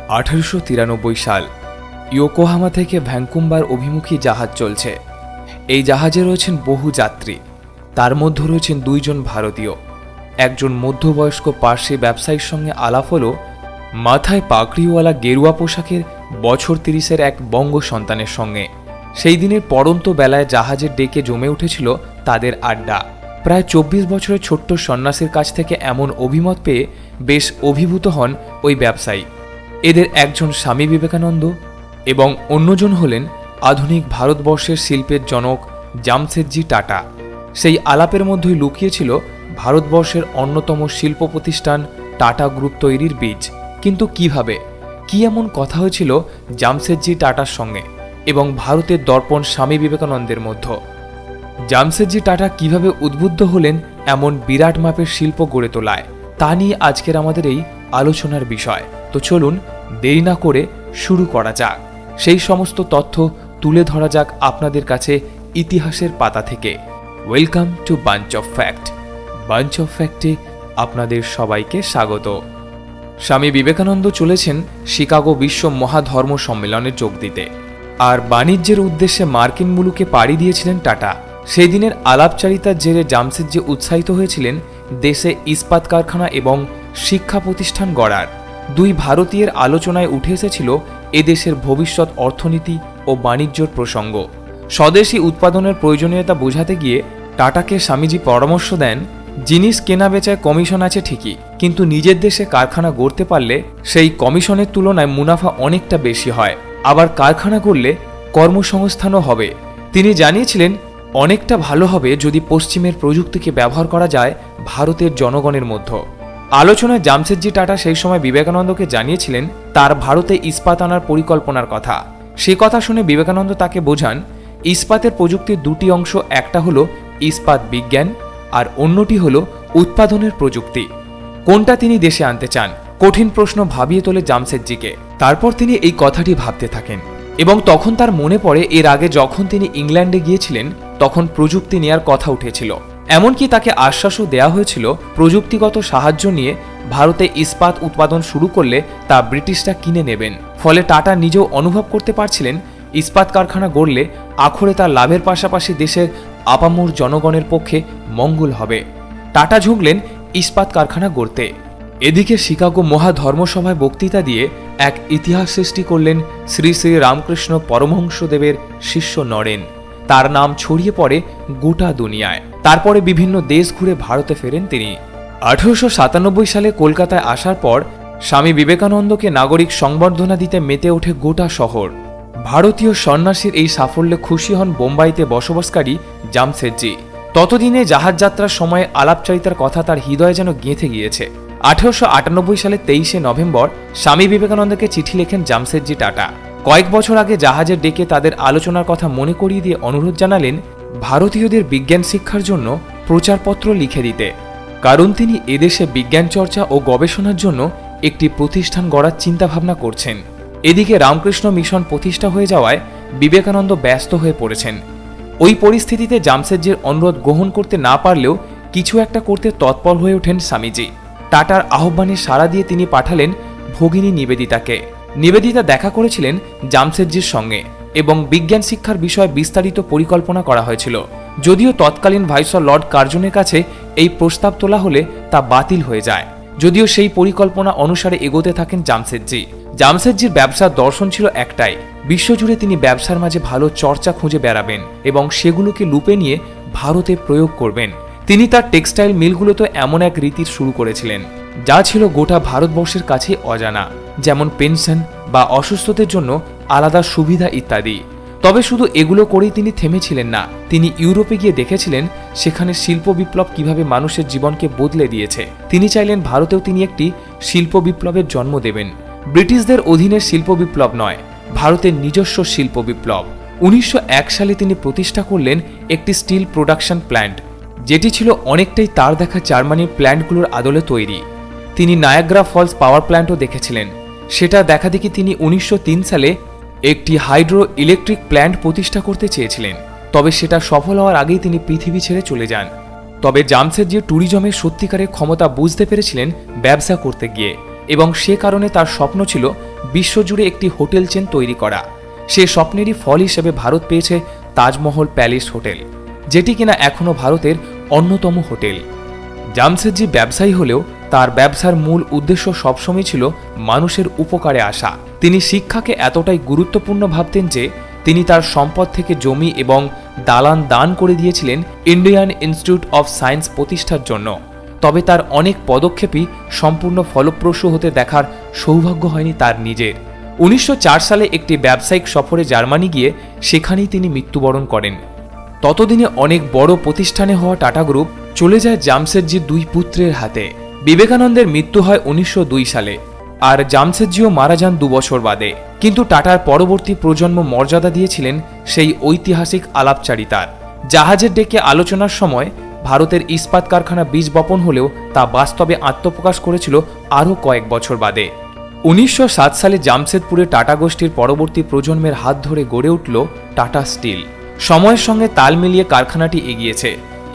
1893 সাল। ইয়োকোহামা থেকে ভ্যাঙ্কুভার অভিমুখী জাহাজ চলছে। এই জাহাজে রয়েছেন বহু যাত্রী, তার মধ্যে রয়েছেন 2 জন ভারতীয়। একজন মধ্যবয়স্ক পার্সি ব্যবসায়ীর সঙ্গে আলাপ হলো মাথায় পাগড়িওয়ালা গেরুয়া পোশাকের বছর 30-এর এক বঙ্গ সন্তানের সঙ্গে। সেই দিনের পড়ন্ত বেলায় জাহাজের ডেকে জমে উঠেছিল তাদের আড্ডা। প্রায় 24 বছরের ছোট্ট সন্ন্যাসীর কাছ থেকে এমন অভিমত পেয়ে বেশ অভিভূত হন ওই ব্যবসায়ী। এদের একজন স্বামী বিবেকানন্দ এবং অন্যজন হলেন আধুনিক ভারতবর্ষের শিল্পের জনক জামশেদজি টাটা। সেই আলাপের মধ্যেই লুকিয়েছিল ভারতবর্ষের অন্যতম শিল্প প্রতিষ্ঠান টাটা গ্রুপ তৈরির বীজ। কিন্তু কিভাবে, কি এমন কথা হয়েছিল জামশেদজি টাটার সঙ্গে এবং ভারতের দর্পণ স্বামী বিবেকানন্দের মধ্যে? জামশেদজি টাটা কিভাবে উদ্বুদ্ধ হলেন এমন বিরাট মাপের শিল্প গড়ে তোলায়, তা নিয়ে আজকের আমাদের এই আলোচনার বিষয়। তো চলুন দেরি না করে শুরু করা যাক। সেই সমস্ত তথ্য তুলে ধরা যাক আপনাদের কাছে ইতিহাসের পাতা থেকে। Welcome to Bunch of Fact. Bunch of ফ্যাক্টে আপনাদের সবাইকে স্বাগত। স্বামী বিবেকানন্দ চলেছেন শিকাগো বিশ্ব মহাধর্ম সম্মেলনে যোগ দিতে, আর বাণিজ্যের উদ্দেশ্যে মার্কিন মুলুকে পাড়ি দিয়েছিলেন টাটা। সেই দিনের আলাপচারিতার জেরে জামশেদজি উৎসাহিত হয়েছিলেন দেশে ইস্পাত কারখানা এবং শিক্ষা প্রতিষ্ঠান গড়ার। 2 ভারতীয়ের আলোচনায় উঠে এসেছিল এদেশের ভবিষ্যৎ অর্থনীতি ও বাণিজ্যর প্রসঙ্গ। স্বদেশী উৎপাদনের প্রয়োজনীয়তা বোঝাতে গিয়ে টাটাকে স্বামীজি পরামর্শ দেন, জিনিস কেনা বেচায় কমিশন আছে ঠিকই, কিন্তু নিজের দেশে কারখানা গড়তে পারলে সেই কমিশনের তুলনায় মুনাফা অনেকটা বেশি হয়। আবার কারখানা করলে কর্মসংস্থানও হবে। তিনি জানিয়েছিলেন অনেকটা ভালো হবে যদি পশ্চিমের প্রযুক্তিকে ব্যবহার করা যায় ভারতের জনগণের মধ্যে। আলোচনায় জামশেদজি টাটা সেই সময় বিবেকানন্দকে জানিয়েছিলেন তার ভারতে ইস্পাত আনার পরিকল্পনার কথা। সে কথা শুনে বিবেকানন্দ তাকে বোঝান ইস্পাতের প্রযুক্তির 2টি অংশ, একটা হলো ইস্পাত বিজ্ঞান আর অন্যটি হলো উৎপাদনের প্রযুক্তি। কোনটা তিনি দেশে আনতে চান? কঠিন প্রশ্ন ভাবিয়ে তোলে জামশেদজিকে। তারপর তিনি এই কথাটি ভাবতে থাকেন এবং তখন তার মনে পড়ে এর আগে যখন তিনি ইংল্যান্ডে গিয়েছিলেন তখন প্রযুক্তি নেয়ার কথা উঠেছিল। এমনকি তাকে আশ্বাসও দেয়া হয়েছিল প্রযুক্তিগত সাহায্য নিয়ে ভারতে ইস্পাত উৎপাদন শুরু করলে তা ব্রিটিশরা কিনে নেবেন। ফলে টাটা নিজেও অনুভব করতে পারছিলেন ইস্পাত কারখানা গড়লে আখরে তার লাভের পাশাপাশি দেশের আপামর জনগণের পক্ষে মঙ্গল হবে। টাটা ঝুঁকলেন ইস্পাত কারখানা গড়তে। এদিকে শিকাগো মহাধর্মসভায় বক্তৃতা দিয়ে এক ইতিহাস সৃষ্টি করলেন শ্রী শ্রী রামকৃষ্ণ পরমহংসদেবের শিষ্য নরেন। তার নাম ছড়িয়ে পড়ে গোটা দুনিয়ায়। তারপরে বিভিন্ন দেশ ঘুরে ভারতে ফেরেন তিনি। 1897 সালে কলকাতায় আসার পর স্বামী বিবেকানন্দকে নাগরিক সংবর্ধনা দিতে মেতে ওঠে গোটা শহর। ভারতীয় সন্ন্যাসীর এই সাফল্যে খুশি হন বোম্বাইতে বসবাসকারী জামশেদজি। ততদিনে জাহাজ যাত্রার সময়ে আলাপচারিতার কথা তার হৃদয়ে যেন গেঁথে গিয়েছে। 1898 সালে 23শে নভেম্বর স্বামী বিবেকানন্দকে চিঠি লেখেন জামশেদজি টাটা। কয়েক বছর আগে জাহাজের ডেকে তাদের আলোচনার কথা মনে করিয়ে দিয়ে অনুরোধ জানালেন ভারতীয়দের বিজ্ঞান শিক্ষার জন্য প্রচারপত্র লিখে দিতে, কারণ তিনি এদেশে বিজ্ঞান চর্চা ও গবেষণার জন্য একটি প্রতিষ্ঠান গড়ার চিন্তাভাবনা করছেন। এদিকে রামকৃষ্ণ মিশন প্রতিষ্ঠা হয়ে যাওয়ায় বিবেকানন্দ ব্যস্ত হয়ে পড়েছেন। ওই পরিস্থিতিতে জামশেদজির অনুরোধ গ্রহণ করতে না পারলেও কিছু একটা করতে তৎপর হয়ে ওঠেন স্বামীজি। টাটার আহ্বানে সাড়া দিয়ে তিনি পাঠালেন ভগিনী নিবেদিতাকে। নিবেদিতা দেখা করেছিলেন জামশেদজির সঙ্গে এবং বিজ্ঞান শিক্ষার বিষয়ে বিস্তারিত পরিকল্পনা করা হয়েছিল। যদিও তৎকালীন ভাইসরয় লর্ড কার্জনের কাছে এই প্রস্তাব তোলা হলে তা বাতিল হয়ে যায়। যদিও সেই পরিকল্পনা অনুসারে এগোতে থাকেন জামশেদজি। জামশেদজির ব্যবসার দর্শন ছিল একটাই, বিশ্বজুড়ে তিনি ব্যবসার মাঝে ভালো চর্চা খুঁজে বেড়াবেন এবং সেগুলোকে লুপে নিয়ে ভারতে প্রয়োগ করবেন। তিনি তার টেক্সটাইল মিলগুলোতে এমন এক রীতি শুরু করেছিলেন যা ছিল গোটা ভারতবর্ষের কাছে অজানা, যেমন পেনশন বা অসুস্থতার জন্য আলাদা সুবিধা ইত্যাদি। তবে শুধু এগুলো করেই তিনি থেমেছিলেন না। তিনি ইউরোপে গিয়ে দেখেছিলেন সেখানে শিল্প বিপ্লব কিভাবে মানুষের জীবনকে বদলে দিয়েছে। তিনি চাইলেন ভারতেও তিনি একটি শিল্প বিপ্লবের জন্ম দেবেন। ব্রিটিশদের অধীনে শিল্প বিপ্লব নয়, ভারতের নিজস্ব শিল্প বিপ্লব। 1901 সালে তিনি প্রতিষ্ঠা করলেন একটি স্টিল প্রোডাকশন প্ল্যান্ট, যেটি ছিল অনেকটাই তার দেখা জার্মানির প্ল্যান্টগুলোর আদলে তৈরি। তিনি নায়াগ্রা ফলস পাওয়ার প্ল্যান্টও দেখেছিলেন। সেটা দেখা দেখি তিনি 1903 সালে একটি হাইড্রো ইলেকট্রিক প্ল্যান্ট প্রতিষ্ঠা করতে চেয়েছিলেন। তবে সেটা সফল হওয়ার আগেই তিনি পৃথিবী ছেড়ে চলে যান। তবে জামশেদজি ট্যুরিজমের সত্যিকারের ক্ষমতা বুঝতে পেরেছিলেন ব্যবসা করতে গিয়ে, এবং সে কারণে তার স্বপ্ন ছিল বিশ্বজুড়ে একটি হোটেল চেন তৈরি করা। সে স্বপ্নেরই ফল হিসেবে ভারত পেয়েছে তাজমহল প্যালেস হোটেল, যেটি কিনা এখনও ভারতের অন্যতম হোটেল। জামশেদজি ব্যবসায়ী হলেও তার ব্যবসার মূল উদ্দেশ্য সবসময় ছিল মানুষের উপকারে আসা। তিনি শিক্ষাকে এতটাই গুরুত্বপূর্ণ ভাবতেন যে তিনি তার সম্পদ থেকে জমি এবং দালান দান করে দিয়েছিলেন ইন্ডিয়ান ইনস্টিটিউট অফ সায়েন্স প্রতিষ্ঠার জন্য। তবে তার অনেক পদক্ষেপই সম্পূর্ণ ফলপ্রসূ হতে দেখার সৌভাগ্য হয়নি তার নিজের। 1904 সালে একটি ব্যবসায়িক সফরে জার্মানি গিয়ে সেখানেই তিনি মৃত্যুবরণ করেন। ততদিনে অনেক বড় প্রতিষ্ঠানে হওয়া টাটা গ্রুপ চলে যায় জামশেদজির দুই পুত্রের হাতে। বিবেকানন্দের মৃত্যু হয় 1902 সালে, আর জামশেদজিও মারা যান 2 বছর বাদে। কিন্তু টাটার পরবর্তী প্রজন্ম মর্যাদা দিয়েছিলেন সেই ঐতিহাসিক আলাপচারিতার। জাহাজের ডেকে আলোচনার সময় ভারতের ইস্পাত কারখানা বীজ বপন হলেও তা বাস্তবে আত্মপ্রকাশ করেছিল আরও কয়েক বছর বাদে। 1907 সালে জামশেদপুরে টাটা গোষ্ঠীর পরবর্তী প্রজন্মের হাত ধরে গড়ে উঠল টাটা স্টিল। সময়ের সঙ্গে তাল মিলিয়ে কারখানাটি এগিয়েছে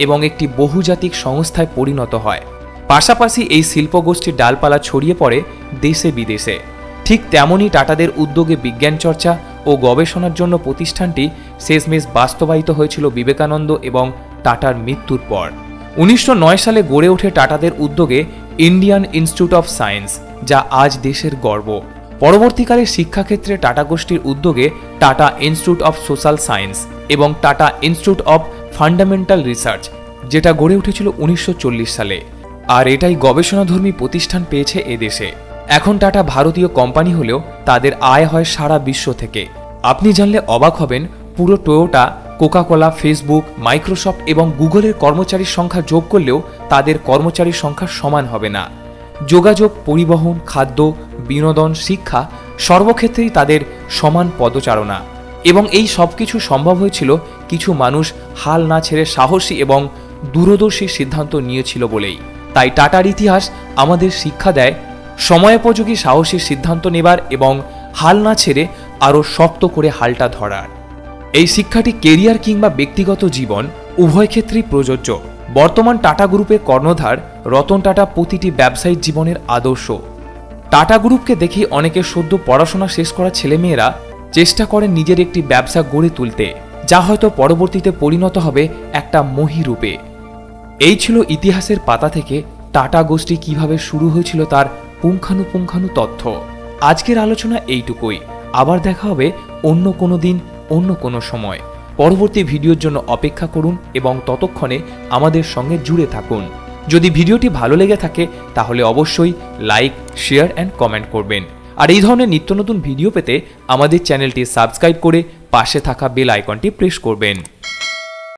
এবং একটি বহুজাতিক সংস্থায় পরিণত হয়। পাশাপাশি এই শিল্পগোষ্ঠীর ডালপালা ছড়িয়ে পড়ে দেশে বিদেশে। ঠিক তেমনই টাটাদের উদ্যোগে বিজ্ঞান চর্চা ও গবেষণার জন্য প্রতিষ্ঠানটি শেষমেশ বাস্তবায়িত হয়েছিল বিবেকানন্দ এবং টাটার মৃত্যুর পর। 1909 সালে গড়ে ওঠে টাটাদের উদ্যোগে ইন্ডিয়ান ইনস্টিটিউট অফ সায়েন্স, যা আজ দেশের গর্ব। পরবর্তীকালে শিক্ষাক্ষেত্রে টাটা গোষ্ঠীর উদ্যোগে Tata Institute of Social Science এবং Tata Institute of Fundamental Research, যেটা গড়ে উঠেছিল 1940 সালে। আর এটাই গবেষণাধর্মী প্রতিষ্ঠান পেয়েছে এদেশে। এখন টাটা ভারতীয় কোম্পানি হলেও তাদের আয় হয় সারা বিশ্ব থেকে। আপনি জানলে অবাক হবেন, পুরো টয়োটা, কোকাকোলা, ফেসবুক, মাইক্রোসফট এবং গুগলের কর্মচারীর সংখ্যা যোগ করলেও তাদের কর্মচারীর সংখ্যা সমান হবে না। যোগাযোগ, পরিবহন, খাদ্য, বিনোদন, শিক্ষা সর্বক্ষেত্রেই তাদের সমান পদচারণা। এবং এই সব কিছু সম্ভব হয়েছিল কিছু মানুষ হাল না ছেড়ে সাহসী এবং দূরদর্শী সিদ্ধান্ত নিয়েছিল বলেই। তাই টাটার ইতিহাস আমাদের শিক্ষা দেয় সময়োপযোগী সাহসী সিদ্ধান্ত নেবার এবং হাল না ছেড়ে আরও শক্ত করে হালটা ধরার। এই শিক্ষাটি কেরিয়ার কিংবা ব্যক্তিগত জীবন উভয় ক্ষেত্রেই প্রযোজ্য। বর্তমান টাটা গ্রুপের কর্ণধার রতন টাটা প্রতিটি ব্যবসায়িক জীবনের আদর্শ। টাটা গ্রুপকে দেখেই অনেকে সদ্য পড়াশোনা শেষ করা ছেলেমেয়েরা চেষ্টা করেন নিজের একটি ব্যবসা গড়ে তুলতে, যা হয়তো পরবর্তীতে পরিণত হবে একটা মহীরূপে। এই ছিল ইতিহাসের পাতা থেকে টাটা গোষ্ঠী কিভাবে শুরু হয়েছিল তার পুঙ্খানুপুঙ্খানু তথ্য। আজকের আলোচনা এইটুকুই। আবার দেখা হবে অন্য কোনো দিন, অন্য কোনো সময়। পরবর্তী ভিডিওর জন্য অপেক্ষা করুন এবং ততক্ষণে আমাদের সঙ্গে জুড়ে থাকুন। যদি ভিডিওটি ভালো লেগে থাকে তাহলে অবশ্যই লাইক, শেয়ার অ্যান্ড কমেন্ট করবেন। আর এই ধরনের নিত্য নতুন ভিডিও পেতে আমাদের চ্যানেলটি সাবস্ক্রাইব করে পাশে থাকা বেল আইকনটি প্রেস করবেন।